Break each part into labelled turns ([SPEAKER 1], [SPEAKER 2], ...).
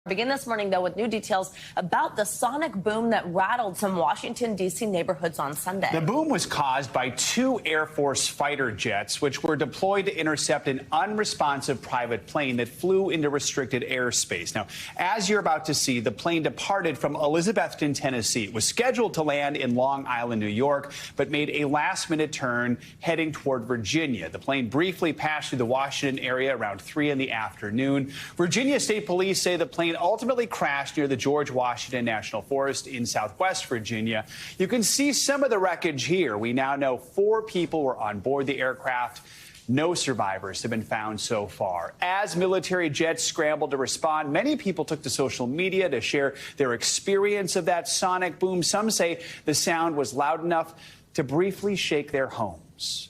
[SPEAKER 1] Begin this morning, though, with new details about the sonic boom that rattled some Washington, D.C. neighborhoods on Sunday.
[SPEAKER 2] The boom was caused by two Air Force fighter jets, which were deployed to intercept an unresponsive private plane that flew into restricted airspace. Now, as you're about to see, the plane departed from Elizabethton, Tennessee. It was scheduled to land in Long Island, New York, but made a last-minute turn heading toward Virginia. The plane briefly passed through the Washington area around 3 in the afternoon. Virginia State Police say the plane ultimately crashed near the George Washington National Forest in southwest Virginia. You can see some of the wreckage here. We now know 4 people were on board the aircraft. No survivors have been found so far. As military jets scrambled to respond, many people took to social media to share their experience of that sonic boom. Some say the sound was loud enough to briefly shake their homes.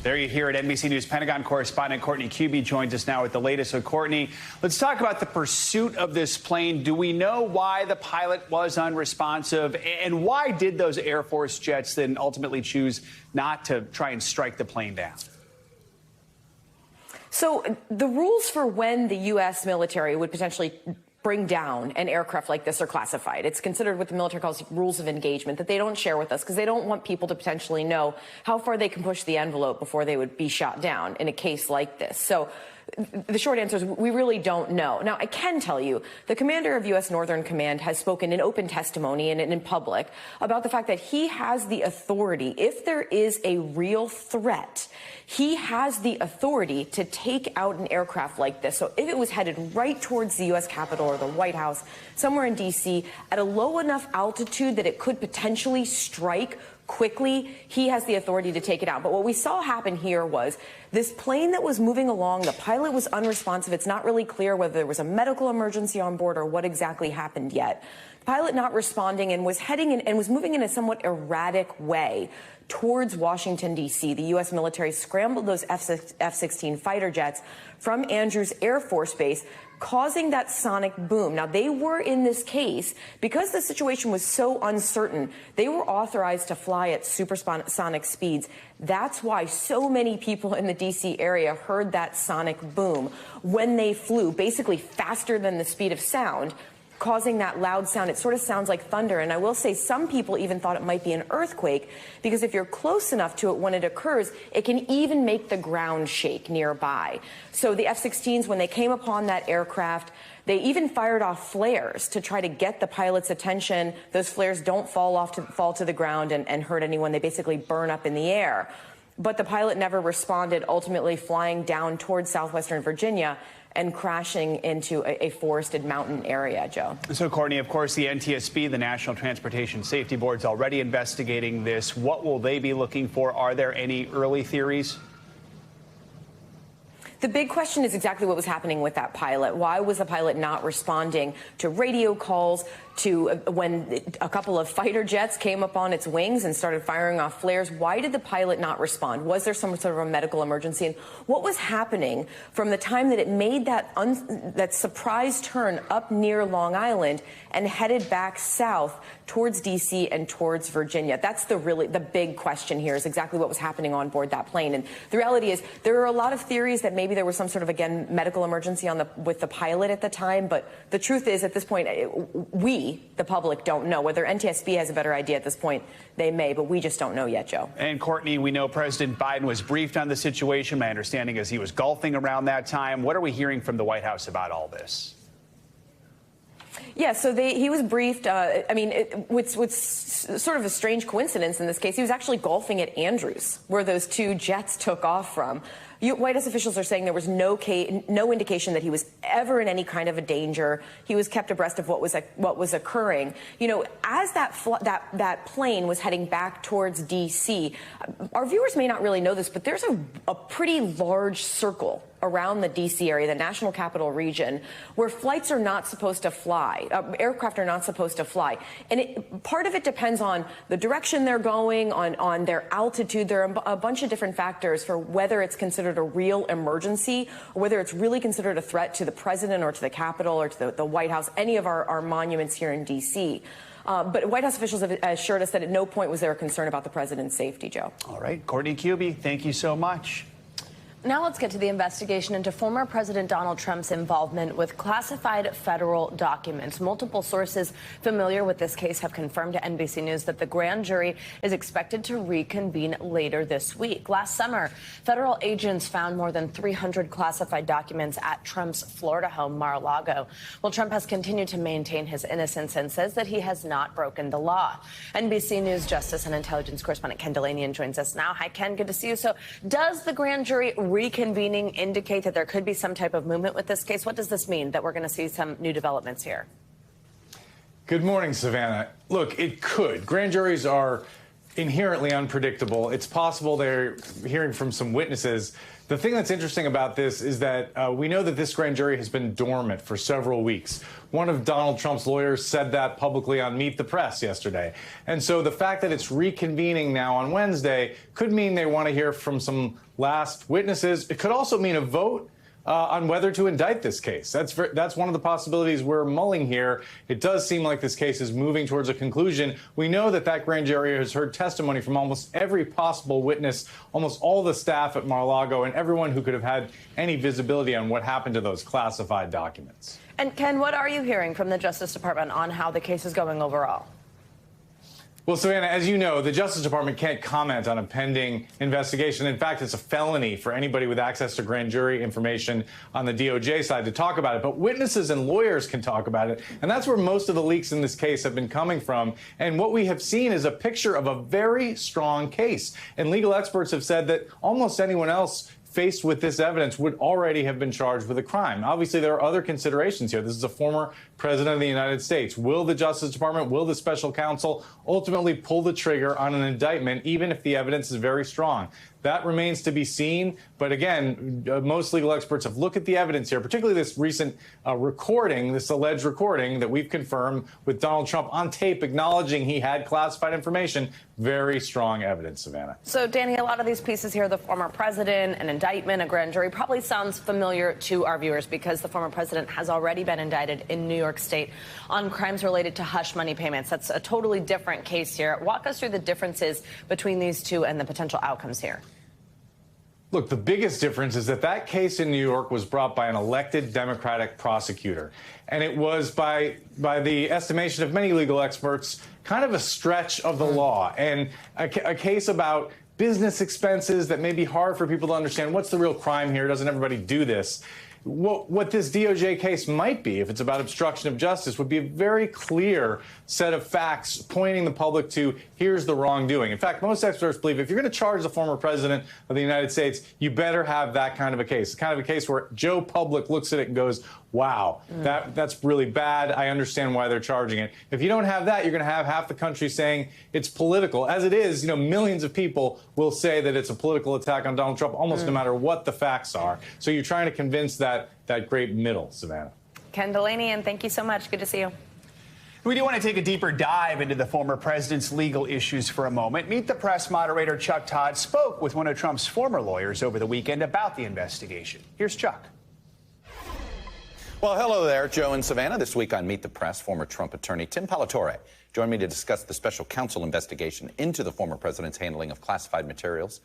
[SPEAKER 2] There you hear it. NBC News Pentagon correspondent Courtney Cubey joins us now with the latest. So, Courtney, let's talk about the pursuit of this plane. Do we know why the pilot was unresponsive? And why did those Air Force jets then ultimately choose not to try and strike the plane down?
[SPEAKER 3] So the rules for when the U.S. military would potentially bring down an aircraft like this are classified. It's considered what the military calls rules of engagement that they don't share with us because they don't want people to potentially know how far they can push the envelope before they would be shot down in a case like this. So the short answer is we really don't know. Now, I can tell you the commander of U.S. Northern Command has spoken in open testimony and in public about the fact that he has the authority, if there is a real threat, he has the authority to take out an aircraft like this. So if it was headed right towards the U.S. Capitol or the White House, somewhere in D.C., at a low enough altitude that it could potentially strike quickly, he has the authority to take it out. But what we saw happen here was this plane that was moving along, the pilot was unresponsive. It's not really clear whether there was a medical emergency on board or what exactly happened yet. The pilot not responding and was heading in and was moving in a somewhat erratic way towards Washington, D.C. The U.S. military scrambled those F-16 fighter jets from Andrews Air Force Base, causing that sonic boom. Now, they were in this case, because the situation was so uncertain, they were authorized to fly at supersonic speeds. That's why so many people in the D.C. area heard that sonic boom when they flew, basically faster than the speed of sound, causing that loud sound. It sort of sounds like thunder. And I will say some people even thought it might be an earthquake because if you're close enough to it when it occurs, it can even make the ground shake nearby. So the F-16s, when they came upon that aircraft, they even fired off flares to try to get the pilot's attention. Those flares don't fall to the ground and hurt anyone. They basically burn up in the air. But the pilot never responded, ultimately flying down towards southwestern Virginia and crashing into a forested mountain area, Joe.
[SPEAKER 2] So, Courtney, of course, the NTSB, the National Transportation Safety Board, is already investigating this. What will they be looking for? Are there any early theories?
[SPEAKER 3] The big question is exactly what was happening with that pilot. Why was the pilot not responding to radio calls, to when a couple of fighter jets came up on its wings and started firing off flares? Why did the pilot not respond? Was there some sort of a medical emergency? And what was happening from the time that it made that surprise turn up near Long Island and headed back south towards D.C. and towards Virginia? That's the big question here, is exactly what was happening on board that plane. And the reality is there are a lot of theories that maybe there was some sort of, again, medical emergency with the pilot at the time. But the truth is, at this point, we, the public, don't know. Whether NTSB has a better idea at this point, they may, but we just don't know yet, Joe.
[SPEAKER 2] And Courtney, we know President Biden was briefed on the situation. My understanding is he was golfing around that time. What are we hearing from the White House about all this?
[SPEAKER 3] Yeah, so he was briefed. What's sort of a strange coincidence in this case, he was actually golfing at Andrews, where those two jets took off from. White House officials are saying there was no indication that he was ever in any kind of a danger. He was kept abreast of what was occurring. You know, as that plane was heading back towards D.C., our viewers may not really know this, but there's a pretty large circle around the D.C. area, the National Capital Region, where flights are not supposed to fly, aircraft are not supposed to fly. And part of it depends on the direction they're going, on their altitude. There are a bunch of different factors for whether it's considered a real emergency or whether it's really considered a threat to the president or to the Capitol or to the White House, any of our monuments here in D.C. But White House officials have assured us that at no point was there a concern about the president's safety, Joe.
[SPEAKER 2] All right, Courtney Cubie, thank you so much.
[SPEAKER 1] Now let's get to the investigation into former President Donald Trump's involvement with classified federal documents. Multiple sources familiar with this case have confirmed to NBC News that the grand jury is expected to reconvene later this week. Last summer, federal agents found more than 300 classified documents at Trump's Florida home, Mar-a-Lago. Well, Trump has continued to maintain his innocence and says that he has not broken the law. NBC News Justice and Intelligence correspondent Ken Delanian joins us now. Hi, Ken. Good to see you. So does the grand jury reconvening indicate that there could be some type of movement with this case? What does this mean, that we're going to see some new developments here?
[SPEAKER 4] Good morning, Savannah. Look, it could. Grand juries are inherently unpredictable. It's possible they're hearing from some witnesses. The thing that's interesting about this is that we know that this grand jury has been dormant for several weeks. One of Donald Trump's lawyers said that publicly on Meet the Press yesterday. And so the fact that it's reconvening now on Wednesday could mean they want to hear from some last witnesses. It could also mean a vote on whether to indict this case. That's one of the possibilities we're mulling here. It does seem like this case is moving towards a conclusion. We know that that grand jury has heard testimony from almost every possible witness, almost all the staff at Mar-a-Lago, and everyone who could have had any visibility on what happened to those classified documents.
[SPEAKER 1] And Ken, what are you hearing from the Justice Department on how the case is going overall?
[SPEAKER 4] Well, Savannah, as you know, the Justice Department can't comment on a pending investigation. In fact, it's a felony for anybody with access to grand jury information on the DOJ side to talk about it. But witnesses and lawyers can talk about it. And that's where most of the leaks in this case have been coming from. And what we have seen is a picture of a very strong case. And legal experts have said that almost anyone else faced with this evidence would already have been charged with a crime. Obviously, there are other considerations here. This is a former president of the United States. Will the Justice Department, will the special counsel ultimately pull the trigger on an indictment, even if the evidence is very strong? That remains to be seen. But again, most legal experts have looked at the evidence here, particularly this recent recording, this alleged recording that we've confirmed with Donald Trump on tape acknowledging he had classified information. Very strong evidence, Savannah.
[SPEAKER 1] So, Danny, a lot of these pieces here, the former president, an indictment, a grand jury, probably sounds familiar to our viewers because the former president has already been indicted in New York State on crimes related to hush money payments. That's a totally different case here. Walk us through the differences between these two and the potential outcomes here.
[SPEAKER 4] Look, the biggest difference is that that case in New York was brought by an elected Democratic prosecutor. And it was, by the estimation of many legal experts, kind of a stretch of the law and a case about business expenses that may be hard for people to understand. What's the real crime here? Doesn't everybody do this? What this DOJ case might be, if it's about obstruction of justice, would be a very clear set of facts pointing the public to here's the wrongdoing. In fact, most experts believe if you're going to charge the former president of the United States, you better have that kind of a case, the kind of a case where Joe Public looks at it and goes, wow, that's really bad. I understand why they're charging it. If you don't have that, you're going to have half the country saying it's political. As it is, millions of people will say that it's a political attack on Donald Trump, almost no matter what the facts are. So you're trying to convince that great middle, Savannah.
[SPEAKER 1] Ken Delanian, thank you so much. Good to see you.
[SPEAKER 2] We do want to take a deeper dive into the former president's legal issues for a moment. Meet the Press moderator Chuck Todd spoke with one of Trump's former lawyers over the weekend about the investigation. Here's Chuck.
[SPEAKER 5] Well, hello there, Joe and Savannah. This week on Meet the Press, former Trump attorney Tim Palatore joined me to discuss the special counsel investigation into the former president's handling of classified materials.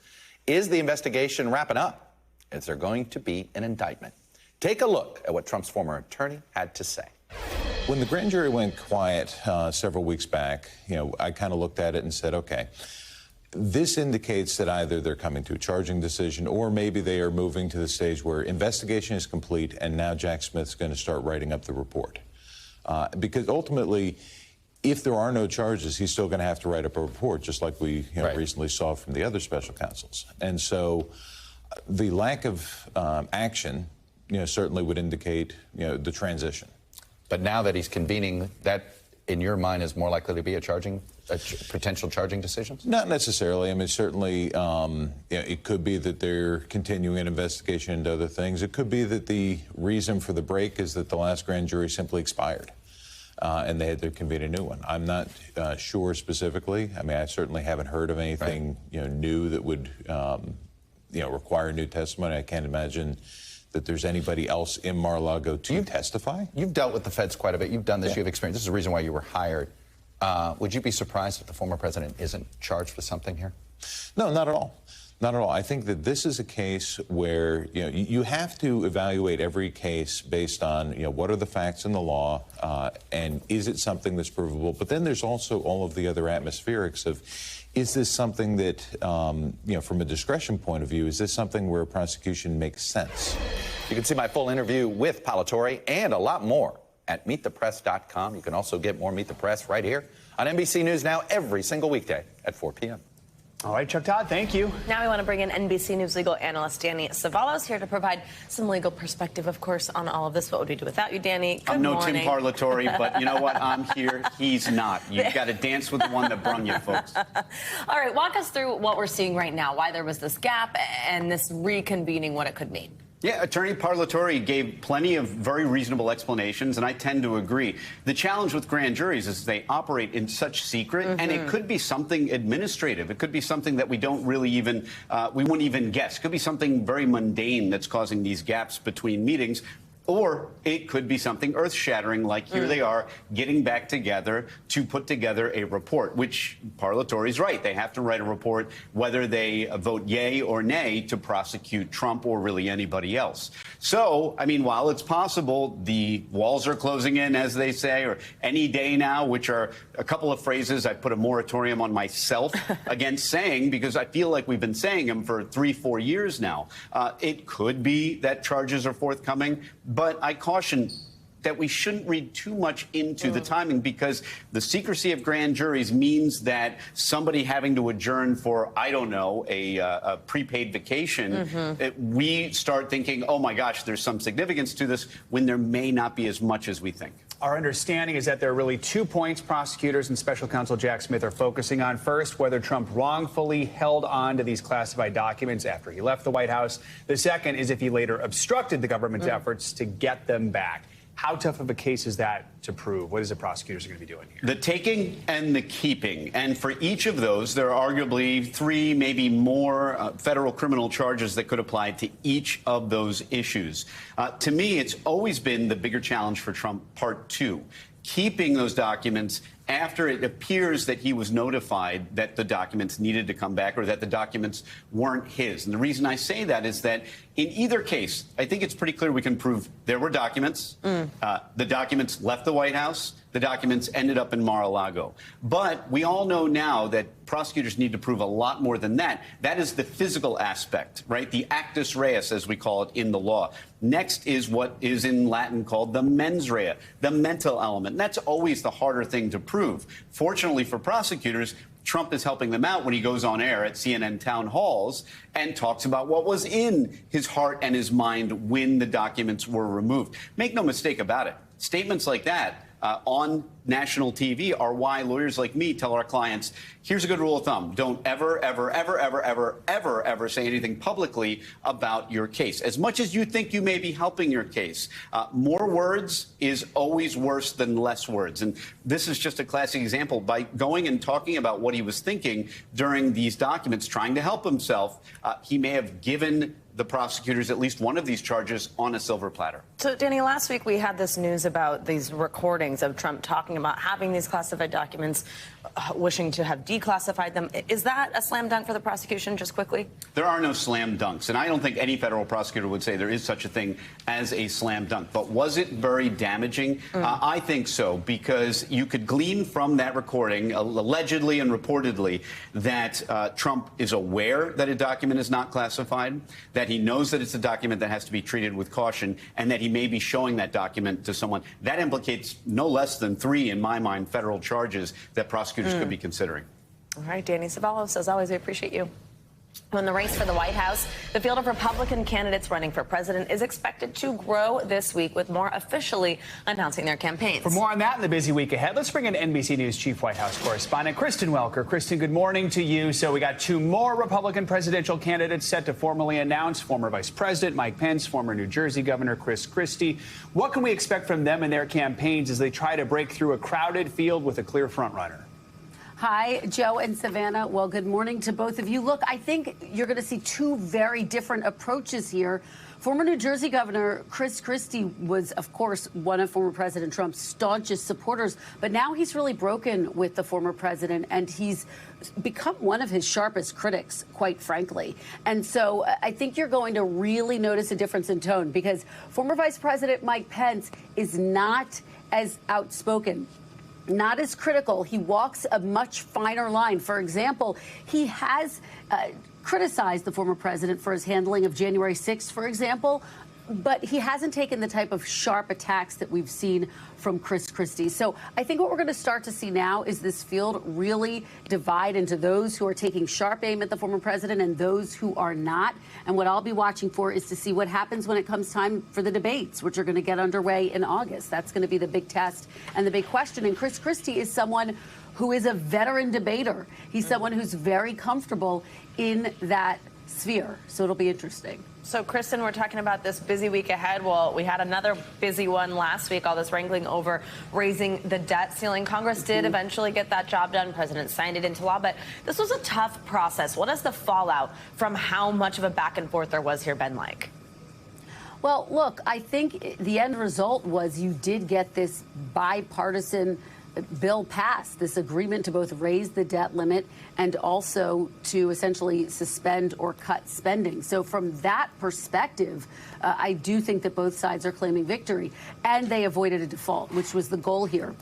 [SPEAKER 5] Is the investigation wrapping up? Is there going to be an indictment? Take a look at what Trump's former attorney had to say.
[SPEAKER 6] When the grand jury went quiet several weeks back, I kind of looked at it and said, okay, this indicates that either they're coming to a charging decision or maybe they are moving to the stage where investigation is complete and now Jack Smith's going to start writing up the report. Because ultimately, if there are no charges, he's still going to have to write up a report, just like we recently saw from the other special counsels. And so the lack of action, certainly would indicate, the transition.
[SPEAKER 5] But now that he's convening, that, in your mind, is more likely to be a potential charging decision?
[SPEAKER 6] Not necessarily. I mean, certainly, it could be that they're continuing an investigation into other things. It could be that the reason for the break is that the last grand jury simply expired, and they had to convene a new one. I'm not sure specifically. I mean, I certainly haven't heard of anything, new that would, require new testimony. I can't imagine that there's anybody else in Mar-a-Lago to testify.
[SPEAKER 5] You've dealt with the feds quite a bit. You've done this. You have experience. This is the reason why you were hired. Would you be surprised if the former president isn't charged with something here?
[SPEAKER 6] No, not at all. Not at all. I think that this is a case where, you have to evaluate every case based on, what are the facts in the law, and is it something that's provable? But then there's also all of the other atmospherics of, is this something that, from a discretion point of view, is this something where a prosecution makes sense?
[SPEAKER 5] You can see my full interview with Palatorre and a lot more at meetthepress.com. You can also get more Meet the Press right here on NBC News Now every single weekday at 4 p.m.
[SPEAKER 2] All right, Chuck Todd, thank you.
[SPEAKER 1] Now we want to bring in NBC News legal analyst Danny Savalas here to provide some legal perspective, of course, on all of this. What would we do without you, Danny?
[SPEAKER 7] I'm no Tim Palatorre, but you know what? I'm here. He's not. You've got to dance with the one that brung you, folks.
[SPEAKER 1] All right, walk us through what we're seeing right now, why there was this gap and this reconvening, what it could mean.
[SPEAKER 7] Yeah, Attorney Palatorre gave plenty of very reasonable explanations, and I tend to agree. The challenge with grand juries is they operate in such secret, and it could be something administrative. It could be something that we don't really even, we wouldn't even guess. It could be something very mundane that's causing these gaps between meetings. Or it could be something earth-shattering, like here they are getting back together to put together a report, which Palatorre's right. They have to write a report whether they vote yay or nay to prosecute Trump or really anybody else. So, I mean, while it's possible the walls are closing in, as they say, or any day now, which are a couple of phrases I put a moratorium on myself against saying, because I feel like we've been saying them for 3-4 years now. It could be that charges are forthcoming. But I caution that we shouldn't read too much into the timing, because the secrecy of grand juries means that somebody having to adjourn for, I don't know, a prepaid vacation, we start thinking, oh, my gosh, there's some significance to this, when there may not be as much as we think.
[SPEAKER 2] Our understanding is that there are really 2 points prosecutors and special counsel Jack Smith are focusing on. First, whether Trump wrongfully held on to these classified documents after he left the White House. The second is if he later obstructed the government's efforts to get them back. How tough of a case is that to prove? What is the prosecutors going to be doing here?
[SPEAKER 7] The taking and the keeping. And for each of those, there are arguably 3, maybe more federal criminal charges that could apply to each of those issues. To me, it's always been the bigger challenge for Trump, part 2. Keeping those documents after it appears that he was notified that the documents needed to come back or that the documents weren't his. And the reason I say that is that in either case, I think it's pretty clear we can prove there were documents. The documents left the White House. The documents ended up in Mar-a-Lago. But we all know now that prosecutors need to prove a lot more than that. That is the physical aspect, right? The actus reus, as we call it in the law. Next is what is in Latin called the mens rea, the mental element. And that's always the harder thing to prove. Fortunately for prosecutors, Trump is helping them out when he goes on air at CNN town halls and talks about what was in his heart and his mind when the documents were removed. Make no mistake about it. Statements like that on national TV are why lawyers like me tell our clients, here's a good rule of thumb. Don't ever, ever, ever, ever, ever, ever, ever say anything publicly about your case. As much as you think you may be helping your case, more words is always worse than less words. And this is just a classic example. By going and talking about what he was thinking during these documents, trying to help himself, he may have given the prosecutors at least one of these charges on a silver platter.
[SPEAKER 1] So, Danny, last week we had this news about these recordings of Trump talking about having these classified documents, wishing to have declassified them. Is that a slam dunk for the prosecution, just quickly?
[SPEAKER 7] There are no slam dunks, and I don't think any federal prosecutor would say there is such a thing as a slam dunk. But was it very damaging? I think so, because you could glean from that recording, allegedly and reportedly, that Trump is aware that a document is not classified, that he knows that it's a document that has to be treated with caution, and that he may be showing that document to someone. That implicates no less than 3, in my mind, federal charges that prosecutors could be considering.
[SPEAKER 1] All right, Danny Savalas, as always, we appreciate you. In the race for the White House, the field of Republican candidates running for president is expected to grow this week, with more officially announcing their campaigns.
[SPEAKER 2] For more on that in the busy week ahead, let's bring in NBC News Chief White House correspondent Kristen Welker. Kristen, good morning to you. So we got 2 more Republican presidential candidates set to formally announce: former Vice President Mike Pence, former New Jersey Governor Christie. What can we expect from them and their campaigns as they try to break through a crowded field with a clear frontrunner?
[SPEAKER 8] Hi, Joe and Savannah. Well, good morning to both of you. Look, I think you're going to see two very different approaches here. Former New Jersey Governor Christie was, of course, one of former President Trump's staunchest supporters, but now he's really broken with the former president, and he's become one of his sharpest critics, quite frankly. And so I think you're going to really notice a difference in tone, because former Vice President Mike Pence is not as outspoken, not as critical. He walks a much finer line. For example, he has criticized the former president for his handling of January 6th, for example, but he hasn't taken the type of sharp attacks that we've seen from Christie. So I think what we're going to start to see now is this field really divide into those who are taking sharp aim at the former president and those who are not. And what I'll be watching for is to see what happens when it comes time for the debates, which are going to get underway in August. That's going to be the big test and the big question. And Christie is someone who is a veteran debater. He's someone who's very comfortable in that sphere. So it'll be interesting.
[SPEAKER 1] So, Kristen, we're talking about this busy week ahead. Well, we had another busy one last week, all this wrangling over raising the debt ceiling. Congress did eventually get that job done. President signed it into law. But this was a tough process. What has the fallout from how much of a back and forth there was here been like?
[SPEAKER 8] Well, look, I think the end result was you did get this bipartisan bill passed, this agreement to both raise the debt limit and also to essentially suspend or cut spending. So from that perspective, I do think that both sides are claiming victory, and they avoided a default, which was the goal here.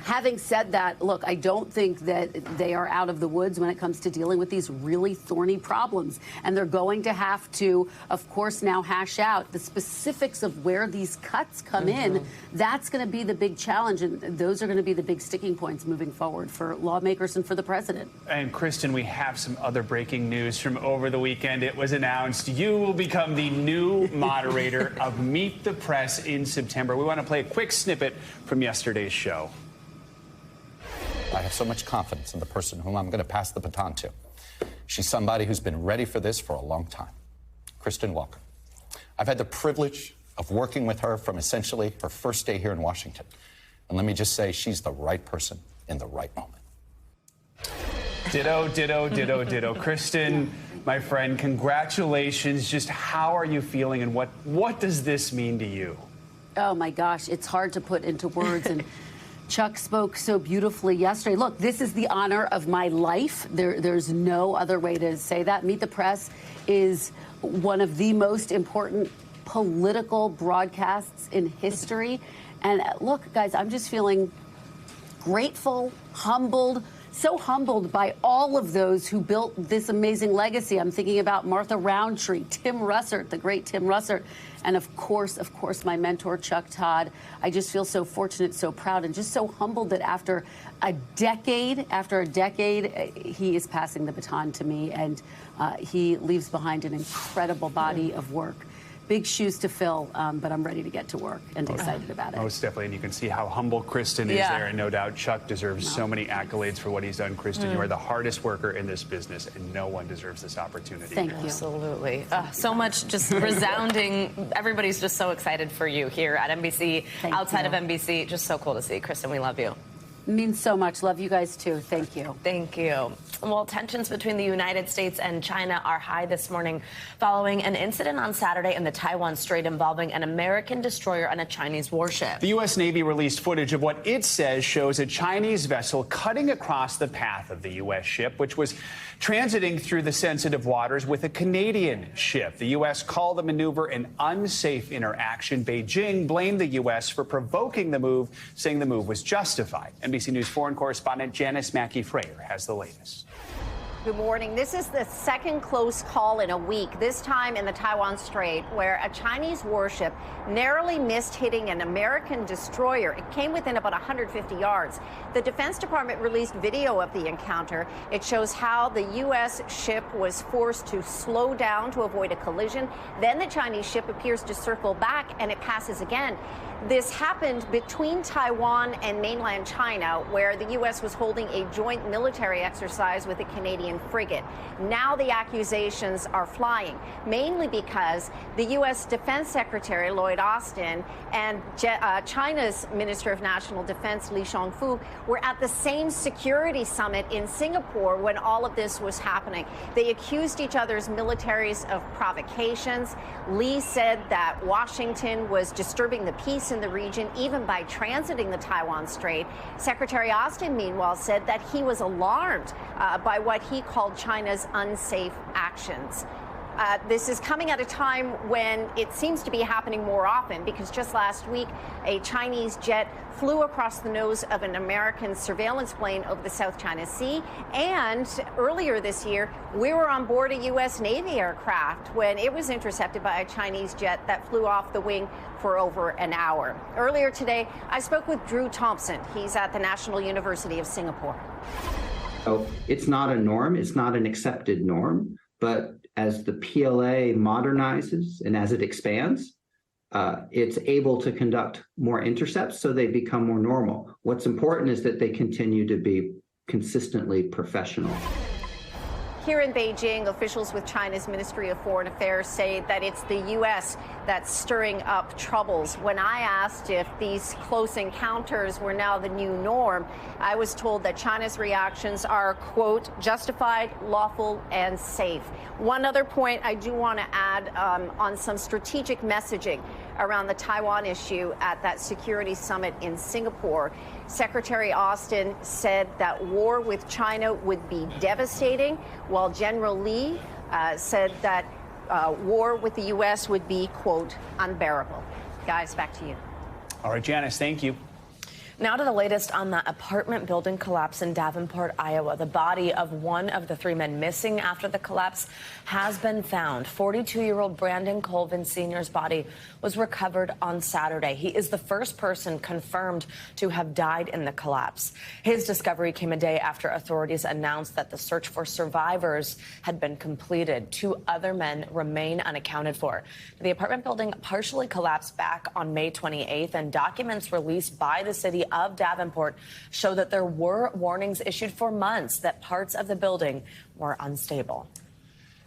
[SPEAKER 8] Having said that, look, I don't think that they are out of the woods when it comes to dealing with these really thorny problems. And they're going to have to, of course, now hash out the specifics of where these cuts come in. That's going to be the big challenge. And those are going to be the big sticking points moving forward for lawmakers and for the president.
[SPEAKER 2] And, Kristen, we have some other breaking news from over the weekend. It was announced you will become the new moderator of Meet the Press in September. We want to play a quick snippet from yesterday's show.
[SPEAKER 5] I have so much confidence in the person whom I'm going to pass the baton to. She's somebody who's been ready for this for a long time. Kristen, welcome. I've had the privilege of working with her from essentially her first day here in Washington. And let me just say, she's the right person in the right moment.
[SPEAKER 2] Ditto, ditto, ditto, ditto. Kristen, my friend, congratulations. Just how are you feeling, and what does this mean to you?
[SPEAKER 8] Oh, my gosh, it's hard to put into words. And Chuck spoke so beautifully yesterday. Look, this is the honor of my life. There's no other way to say that. Meet the Press is one of the most important political broadcasts in history. And look, guys, I'm just feeling grateful, humbled, so humbled by all of those who built this amazing legacy. I'm thinking about Martha Roundtree, Tim Russert, the great Tim Russert, and of course, my mentor, Chuck Todd. I just feel so fortunate, so proud, and just so humbled that after a decade, he is passing the baton to me, and he leaves behind an incredible body of work. Big shoes to fill, but I'm ready to get to work and excited about it.
[SPEAKER 2] Most definitely, and you can see how humble Kristen is there, and no doubt Chuck deserves so many accolades for what he's done. Kristen, you are the hardest worker in this business, and no one deserves this opportunity.
[SPEAKER 8] Thank you.
[SPEAKER 1] Absolutely. So much just resounding. Everybody's just so excited for you here at NBC, outside of NBC. Just so cool to see. Kristen, we love you.
[SPEAKER 8] Means so much. Love you guys, too. Thank you.
[SPEAKER 1] Thank you. Well, tensions between the United States and China are high this morning following an incident on Saturday in the Taiwan Strait involving an American destroyer and a Chinese warship.
[SPEAKER 2] The U.S. Navy released footage of what it says shows a Chinese vessel cutting across the path of the U.S. ship, which was transiting through the sensitive waters with a Canadian ship. The U.S. called the maneuver an unsafe interaction. Beijing blamed the U.S. for provoking the move, saying the move was justified. NBC News foreign correspondent Janice Mackey-Frayer has the latest.
[SPEAKER 9] Good morning. This is the second close call in a week, this time in the Taiwan Strait, where a Chinese warship narrowly missed hitting an American destroyer. It came within about 150 yards. The Defense Department released video of the encounter. It shows how the U.S. ship was forced to slow down to avoid a collision. Then the Chinese ship appears to circle back, and it passes again. This happened between Taiwan and mainland China, where the U.S. was holding a joint military exercise with the Canadian American frigate. Now the accusations are flying, mainly because the U.S. Defense Secretary Lloyd Austin and China's Minister of National Defense Li Shangfu were at the same security summit in Singapore when all of this was happening. They accused each other's militaries of provocations. Li said that Washington was disturbing the peace in the region, even by transiting the Taiwan Strait. Secretary Austin, meanwhile, said that he was alarmed by what he called China's unsafe actions. This is coming at a time when it seems to be happening more often, because just last week, a Chinese jet flew across the nose of an American surveillance plane over the South China Sea. And earlier this year, we were on board a U.S. Navy aircraft when it was intercepted by a Chinese jet that flew off the wing for over an hour. Earlier today, I spoke with Drew Thompson. He's at the National University of Singapore.
[SPEAKER 10] So it's not a norm. It's not an accepted norm. But as the PLA modernizes and as it expands, it's able to conduct more intercepts, so they become more normal. What's important is that they continue to be consistently professional.
[SPEAKER 9] Here in Beijing, officials with China's Ministry of Foreign Affairs say that it's the U.S. that's stirring up troubles. When I asked if these close encounters were now the new norm, I was told that China's reactions are, quote, justified, lawful, and safe. One other point I do want to add on some strategic messaging around the Taiwan issue at that security summit in Singapore. Secretary Austin said that war with China would be devastating, while General Li said that war with the U.S. would be, quote, unbearable. Guys, back to you.
[SPEAKER 2] All right, Janice, thank you.
[SPEAKER 1] Now to the latest on the apartment building collapse in Davenport, Iowa. The body of one of the three men missing after the collapse has been found. 42-year-old Brandon Colvin Sr.'s body was recovered on Saturday. He is the first person confirmed to have died in the collapse. His discovery came a day after authorities announced that the search for survivors had been completed. Two other men remain unaccounted for. The apartment building partially collapsed back on May 28th, and documents released by the city of Davenport show that there were warnings issued for months that parts of the building were unstable.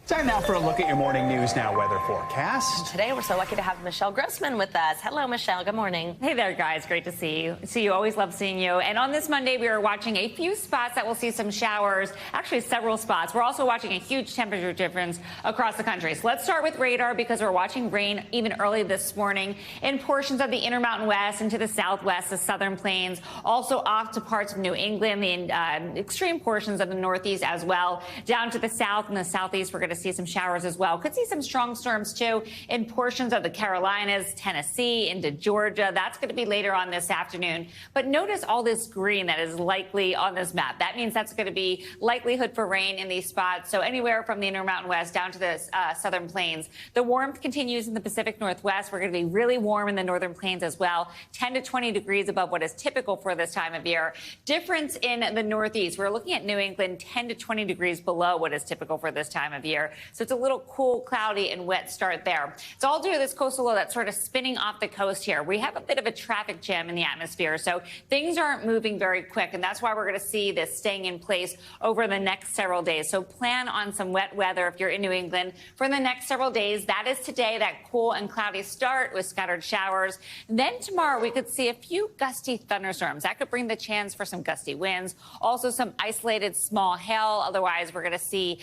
[SPEAKER 2] Time now for a look at your morning news now weather forecast.
[SPEAKER 1] Today, we're so lucky to have Michelle Grossman with us. Hello, Michelle. Good morning.
[SPEAKER 11] Hey there, guys. Great to see you. Always love seeing you. And on this Monday, we are watching a few spots that will see some showers, actually several spots. We're also watching a huge temperature difference across the country. So let's start with radar, because we're watching rain even early this morning in portions of the Intermountain West into the Southwest, the Southern Plains, also off to parts of New England, the extreme portions of the Northeast as well. Down to the South and the Southeast, we're going to see some showers as well. Could see some strong storms, too, in portions of the Carolinas, Tennessee, into Georgia. That's going to be later on this afternoon. But notice all this green that is likely on this map. That means that's going to be likelihood for rain in these spots. So anywhere from the Intermountain West down to the Southern Plains. The warmth continues in the Pacific Northwest. We're going to be really warm in the Northern Plains as well. 10 to 20 degrees above what is typical for this time of year. Difference in the Northeast. We're looking at New England 10 to 20 degrees below what is typical for this time of year. So it's a little cool, cloudy, and wet start there. It's all due to this coastal low that's sort of spinning off the coast here. We have a bit of a traffic jam in the atmosphere, so things aren't moving very quick, and that's why we're going to see this staying in place over the next several days. So plan on some wet weather if you're in New England for the next several days. That is today, that cool and cloudy start with scattered showers. Then tomorrow we could see a few gusty thunderstorms. That could bring the chance for some gusty winds, also some isolated small hail. Otherwise, we're going to see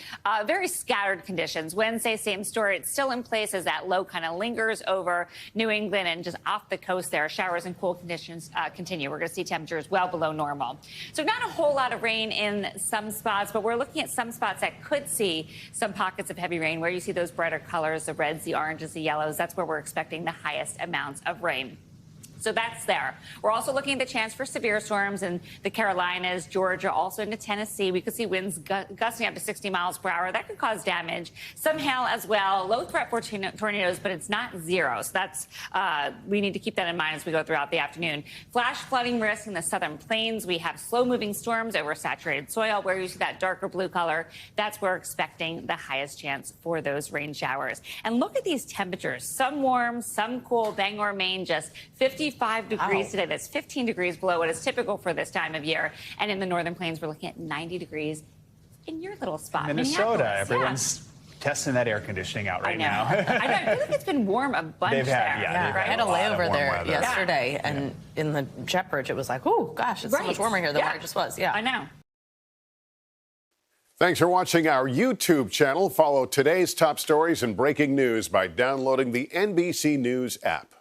[SPEAKER 11] very scattered conditions. Wednesday, same story. It's still in place as that low kind of lingers over New England and just off the coast there. Showers and cool conditions continue. We're going to see temperatures well below normal. So not a whole lot of rain in some spots, but we're looking at some spots that could see some pockets of heavy rain where you see those brighter colors, the reds, the oranges, the yellows. That's where we're expecting the highest amounts of rain. So that's there. We're also looking at the chance for severe storms in the Carolinas, Georgia, also into Tennessee. We could see winds gusting up to 60 miles per hour. That could cause damage. Some hail as well. Low threat for tornadoes, but it's not zero. So that's we need to keep that in mind as we go throughout the afternoon. Flash flooding risk in the Southern Plains. We have slow-moving storms over saturated soil where you see that darker blue color. That's where we're expecting the highest chance for those rain showers. And look at these temperatures. Some warm, some cool. Bangor, Maine, just 55 degrees today. That's 15 degrees below what is typical for this time of year. And in the Northern Plains, we're looking at 90 degrees. in your little spot,
[SPEAKER 2] Minnesota.
[SPEAKER 11] Minneapolis.
[SPEAKER 2] Everyone's testing that air conditioning out right now.
[SPEAKER 11] I know. I feel like it's been warm a bunch
[SPEAKER 2] They've had,
[SPEAKER 11] there.
[SPEAKER 2] yeah,
[SPEAKER 1] I had a layover there
[SPEAKER 2] weather.
[SPEAKER 1] yesterday, and in the jet bridge, it was like, oh, gosh, it's so much warmer here than where it just was. Yeah.
[SPEAKER 11] I know.
[SPEAKER 12] Thanks for watching our YouTube channel. Follow today's top stories and breaking news by downloading the NBC News app.